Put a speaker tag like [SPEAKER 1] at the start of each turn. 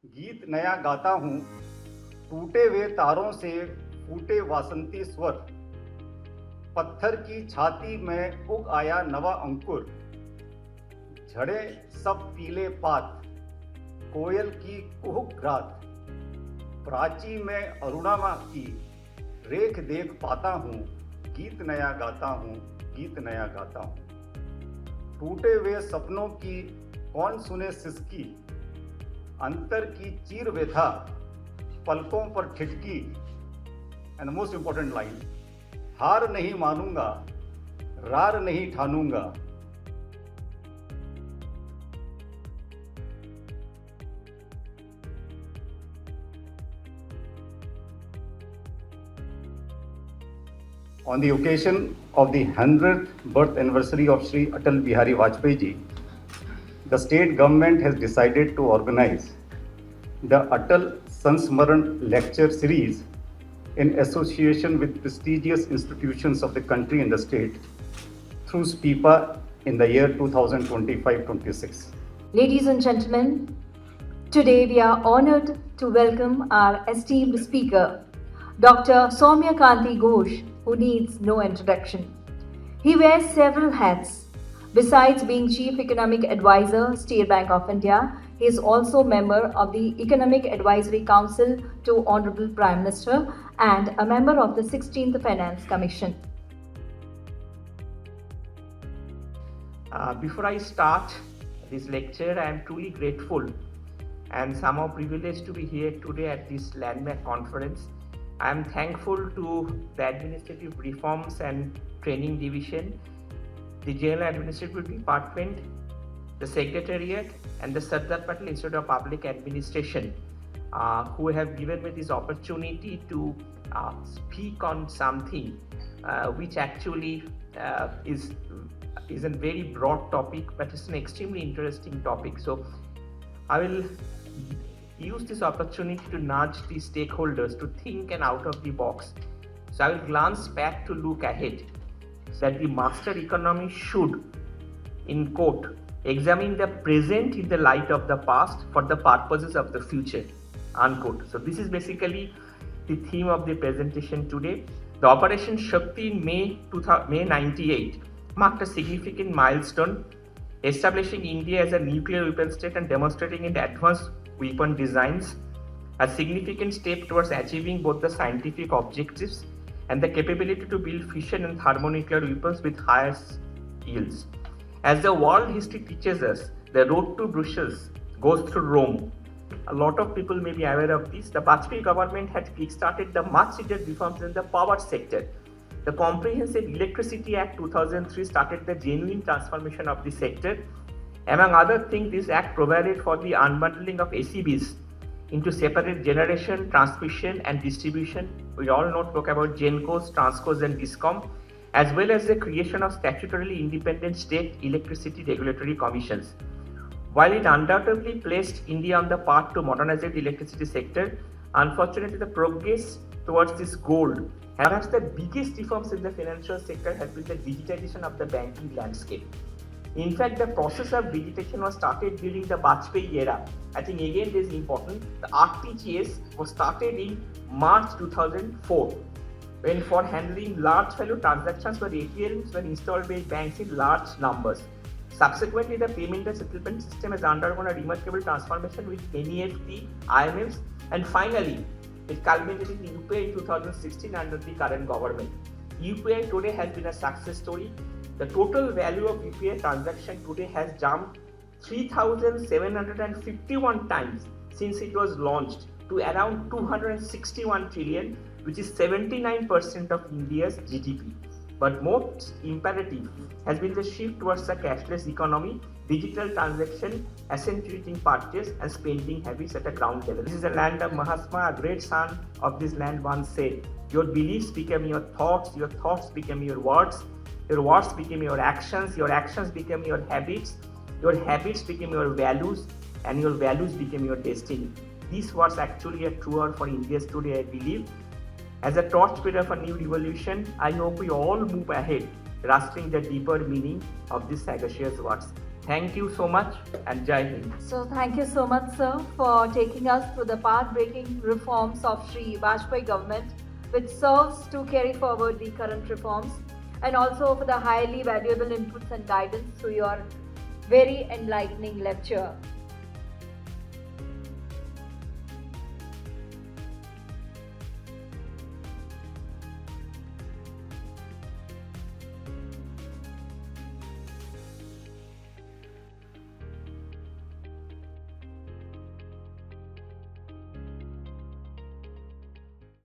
[SPEAKER 1] गीत नया गाता हूँ, टूटे हुए तारों से फूटे वासंती स्वर, पत्थर की छाती में उग आया नवा अंकुर, झड़े सब पीले पात, कोयल की कुहुक रात, प्राची में अरुणिमा की रेख देख पाता हूँ, गीत नया गाता हूँ, गीत नया गाता हूँ। टूटे हुए सपनों की कौन सुने सिसकी, अंतर की चीर व्यथा पलकों पर ठिठकी, एंड मोस्ट इंपॉर्टेंट लाइन, हार नहीं मानूंगा, रार नहीं ठानूंगा। On the occasion of the 100th birth anniversary of Shri Atal Bihari Vajpayee ji, the state government has decided to organize the Atal Lecture Series in association with prestigious institutions of the country and the state through SPIPA in the year 2025-26.
[SPEAKER 2] Ladies and gentlemen, today we are honored to welcome our esteemed speaker, Dr. Soumya Kanti Ghosh, who needs no introduction. He wears several hats. Besides being Chief Economic Advisor, State Bank of India, he is also member of the Economic Advisory Council to Honorable Prime Minister and a member of the 16th Finance Commission.
[SPEAKER 3] Before I start this lecture, I am truly grateful and somehow privileged to be here today at this landmark conference. I am thankful to the Administrative Reforms and Training Division, the General Administrative Department, the Secretariat, and the Sardar Patel Institute of Public Administration, who have given me this opportunity to speak on something which actually is a very broad topic, but it's an extremely interesting topic. So I will use this opportunity to nudge the stakeholders to think and out of the box. So I will glance back to look ahead, that the master economy should, in quote, examine the present in the light of the past for the purposes of the future, unquote. So this is basically the theme of the presentation today. The Operation Shakti in May 98 marked a significant milestone, establishing India as a nuclear weapon state and demonstrating its advanced weapon designs, a significant step towards achieving both the scientific objectives and the capability to build fission and thermonuclear weapons with highest yields. As the world history teaches us, the road to Brussels goes through Rome. A lot of people may be aware of this. The Vajpayee government had kickstarted the much-needed reforms in the power sector. The Comprehensive Electricity Act 2003 started the genuine transformation of the sector. Among other things, this act provided for the unbundling of ACBs into separate generation, transmission and distribution. We all spoke about GENCOs, TRANSCOs and DISCOM, as well as the creation of statutorily independent state electricity regulatory commissions. While it undoubtedly placed India on the path to modernize the electricity sector, unfortunately the progress towards this goal, perhaps the biggest reforms in the financial sector, has been the digitization of the banking landscape. In fact, the process of digitization was started during the Vajpayee era. I think again this is important. The RTGS was started in March 2004, when for handling large value transactions where ATMs were installed by banks in large numbers. Subsequently, the payment and settlement system has undergone a remarkable transformation with NEFT, IMFs, and finally, it culminated in UPI in 2016 under the current government. UPI today has been a success story. The total value of UPI transaction today has jumped 3,751 times since it was launched to around 261 trillion, which is 79% of India's GDP. But most imperative has been the shift towards a cashless economy, digital transaction, accentuating purchase and spending habits at a ground level. This is the land of Mahatma, a great son of this land once said, your beliefs become your thoughts become your words become your actions become your habits become your values, and your values become your destiny. These words actually are truer for India today, I believe. As a torchbearer of a new revolution, I hope we all move ahead, grasping the deeper meaning of these sagacious words. Thank you so much and Jai Hind.
[SPEAKER 2] So thank you so much, sir, for taking us through the path-breaking reforms of Shri Vajpayee government, which serves to carry forward the current reforms, and also for the highly valuable inputs and guidance through your very enlightening lecture.